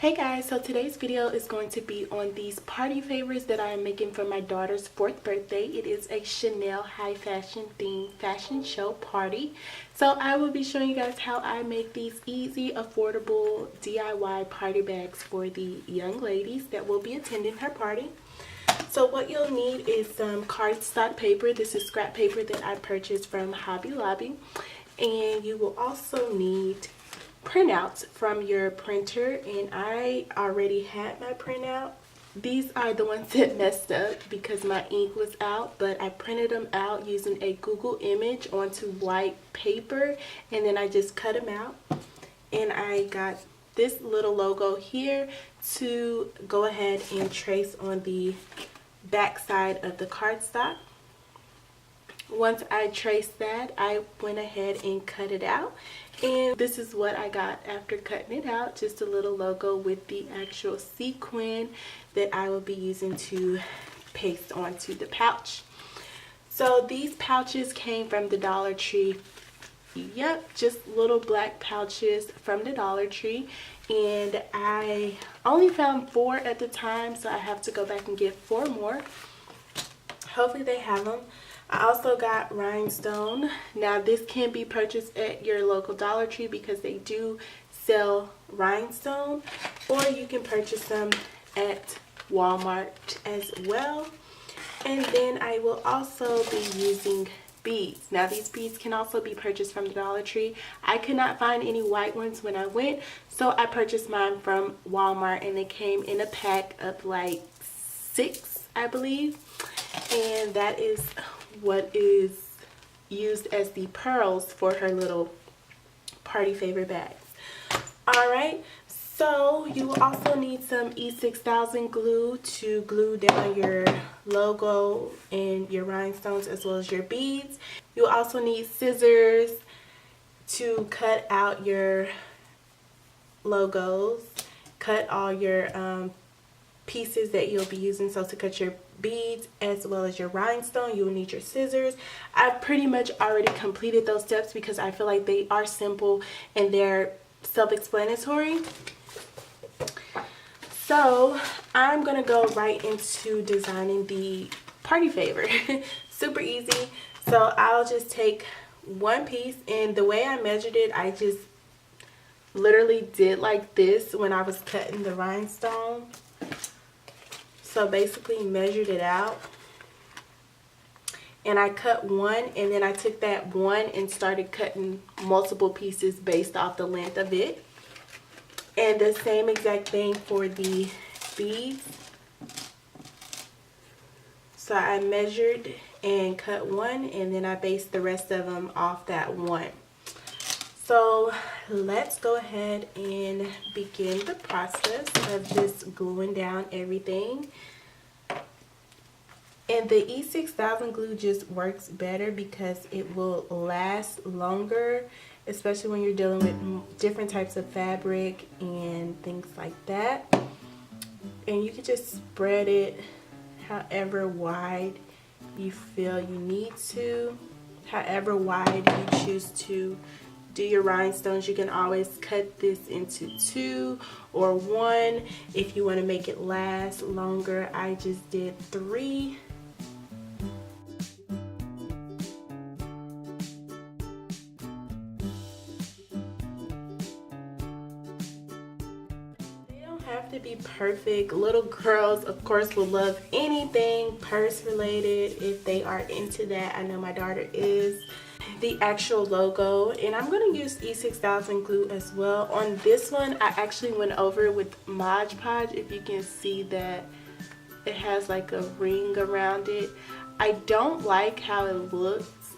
Hey guys, so today's video is going to be on these party favors that I am making for my daughter's 4th birthday. It is a Chanel high fashion themed fashion show party. So I will be showing you guys how I make these easy, affordable DIY party bags for the young ladies that will be attending her party. So what you'll need is some cardstock paper. This is scrap paper that I purchased from Hobby Lobby. And you will also need printouts from your printer, and I already had my printout. These are the ones that messed up because my ink was out, but I printed them out using a Google image onto white paper, and then I just cut them out. And I got this little logo here to go ahead and trace on the back side of the cardstock. Once I traced that, I went ahead and cut it out, and this is what I got after cutting it out. Just a little logo with the actual sequin that I will be using to paste onto the pouch. So these pouches came from the Dollar Tree. Yep, just little black pouches from the Dollar Tree, and I only found 4 at the time, so I have to go back and get 4 more. Hopefully they have them. I also got rhinestone. Now this can be purchased at your local Dollar Tree because they do sell rhinestone, or you can purchase them at Walmart as well. And then I will also be using beads. Now these beads can also be purchased from the Dollar Tree. I could not find any white ones when I went, so I purchased mine from Walmart, and they came in a pack of like 6, I believe. And that is what is used as the pearls for her little party favor bags. Alright, so you will also need some E6000 glue to glue down your logo and your rhinestones as well as your beads. You'll also need scissors to cut out your logos, cut all your pieces that you'll be using. So to cut your beads as well as your rhinestone, you'll need your scissors. I've pretty much already completed those steps because I feel like they are simple and they're self-explanatory. So I'm gonna go right into designing the party favor. Super easy. So I'll just take one piece, and the way I measured it, I just literally did like this when I was cutting the rhinestone. So basically measured it out, and I cut one, and then I took that one and started cutting multiple pieces based off the length of it. And the same exact thing for the beads. So I measured and cut one, and then I based the rest of them off that one. So let's go ahead and begin the process of just gluing down everything. And the E6000 glue just works better because it will last longer, especially when you're dealing with different types of fabric and things like that. And you can just spread it however wide you feel you need to, however wide you choose to do your rhinestones. You can always cut this into 2 or 1 if you want to make it last longer. I just did 3. They don't have to be perfect. Little girls, of course, will love anything purse related if they are into that. I know my daughter is. The actual logo, and I'm going to use E6000 glue as well. On this one, I actually went over with Mod Podge. If you can see that it has like a ring around it. I don't like how it looks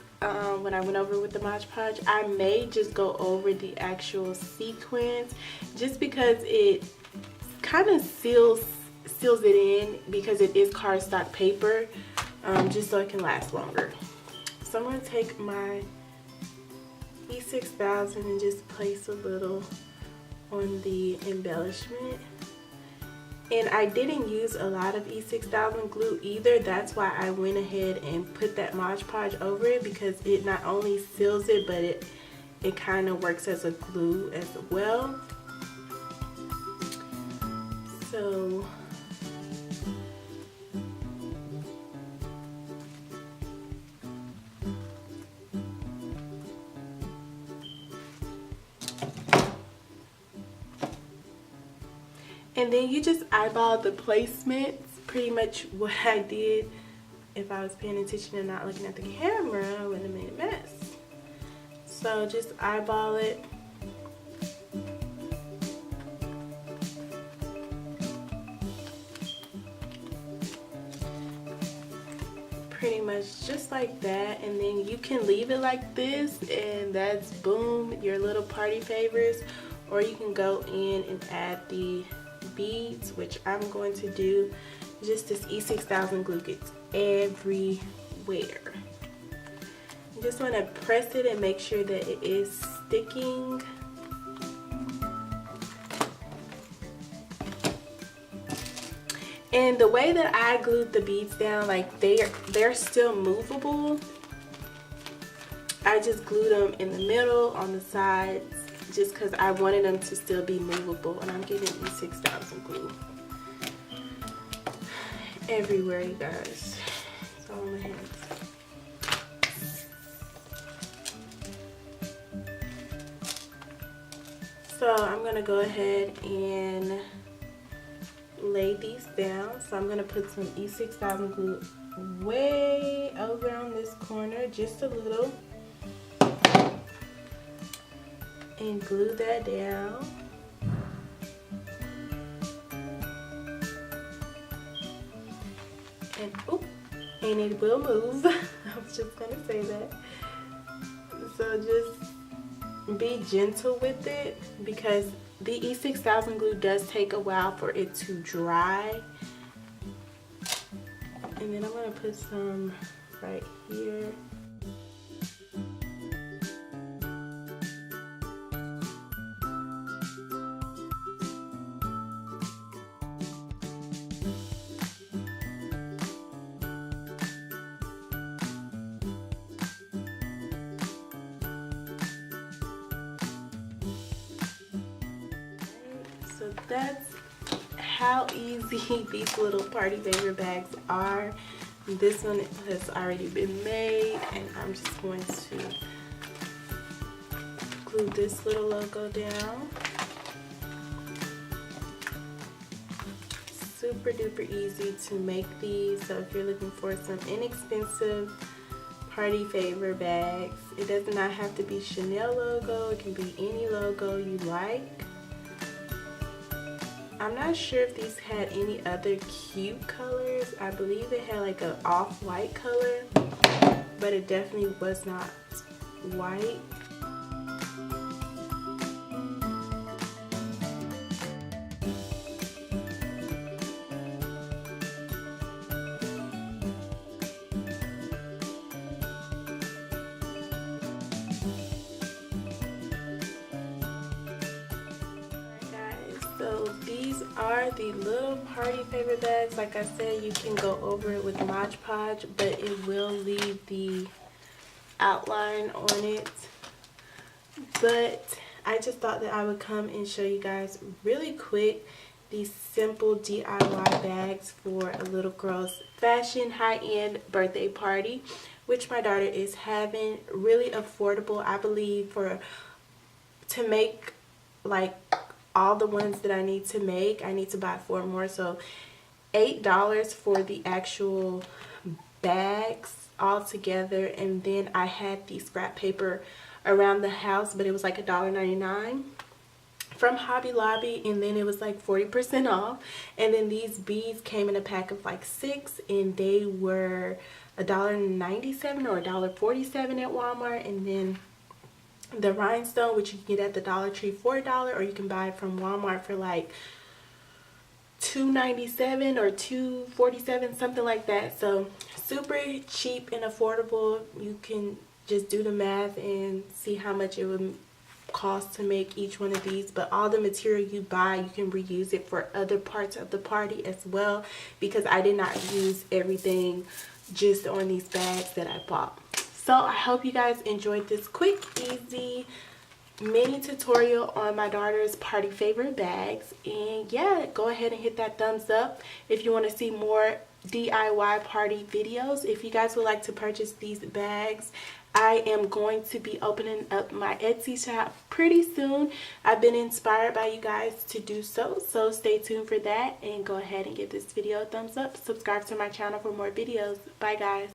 when I went over with the Mod Podge. I may just go over the actual sequins just because it kind of seals it in, because it is cardstock paper, just so it can last longer. So I'm going to take my E6000 and just place a little on the embellishment. And I didn't use a lot of E6000 glue either. That's why I went ahead and put that Mod Podge over it, because it not only seals it, but it kind of works as a glue as well. So and then you just eyeball the placements. Pretty much what I did, if I was paying attention and not looking at the camera, I wouldn't have made a mess. So just eyeball it. Pretty much just like that, and then you can leave it like this, and that's boom, your little party favors. Or you can go in and add the beads, which I'm going to do. Just this E6000 glue gets everywhere. You just want to press it and make sure that it is sticking. And the way that I glued the beads down, like they're still movable. I just glued them in the middle, on the sides, just because I wanted them to still be movable. And I'm getting E6000 glue everywhere, you guys. It's all on my hands. So I'm gonna go ahead and lay these down. So I'm gonna put some E6000 glue way over on this corner, just a little, and glue that down. And oop, and it will move. I was just gonna say that. So just be gentle with it, because the E6000 glue does take a while for it to dry. And then I'm gonna put some right here. So that's how easy these little party favor bags are. This one has already been made, and I'm just going to glue this little logo down. Super duper easy to make these. So if you're looking for some inexpensive party favor bags, it does not have to be Chanel logo, it can be any logo you like. I'm not sure if these had any other cute colors. I believe it had like an off-white color, but it definitely was not white. So these are the little party favor bags. Like I said, you can go over it with Mod Podge, but it will leave the outline on it. But I just thought that I would come and show you guys really quick these simple DIY bags for a little girl's fashion high-end birthday party, which my daughter is having. Really affordable, I believe, to make like all the ones that I need to make. I need to buy 4 more, so $8 for the actual bags all together. And then I had the scrap paper around the house, but it was like $1.99 from Hobby Lobby, and then it was like 40% off. And then these beads came in a pack of like 6, and they were $1.97 or $1.47 at Walmart. And then the rhinestone, which you can get at the Dollar Tree for $1, or you can buy it from Walmart for like $2.97 or $2.47, something like that. So super cheap and affordable. You can just do the math and see how much it would cost to make each one of these. But all the material you buy, you can reuse it for other parts of the party as well, because I did not use everything just on these bags that I bought. So I hope you guys enjoyed this quick, easy mini tutorial on my daughter's party favorite bags. And yeah, go ahead and hit that thumbs up if you want to see more DIY party videos. If you guys would like to purchase these bags, I am going to be opening up my Etsy shop pretty soon. I've been inspired by you guys to do so, so stay tuned for that, and go ahead and give this video a thumbs up. Subscribe to my channel for more videos. Bye guys.